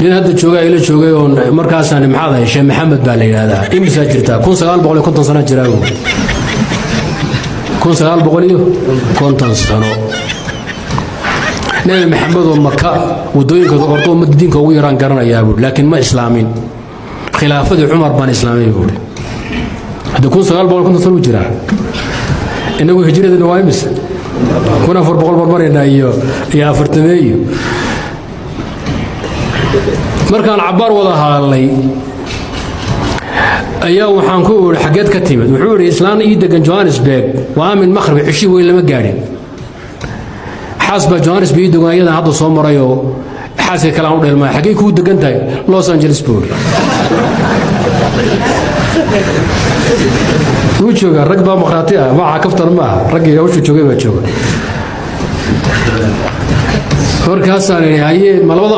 nin hadda jooga ila joogay oo markaasaan maxaad heshay maxamed baa la yiraahdaa imisa jirta 1950 sano jiraago 1950 sano nabi maxamed oo maka wadooyinka ordo madiinka ugu yaraan garanayaa buu laakiin ma islaamin khilaafadii umar baan islaamay buu hadda 1950 sano jira inagu hijradana waa imisa kuna 400 marina iyo afartameeyo markaan cabaar wada hadalay ayaa waxaan ku uri xageed ka timid wuxuu yiri islaan ii degan Johannesburg waa min maghrib cishi weyn lama gaarin xasba Johannesburg ii degan ayada hadda soo marayo xaaska kala u dheelma xagee ku degan tahay Los Angeles buu jooga rag baa maqraati ah waxa kaftar ma raggiga wuxuu joogay baa jooga markaas aan haye malabada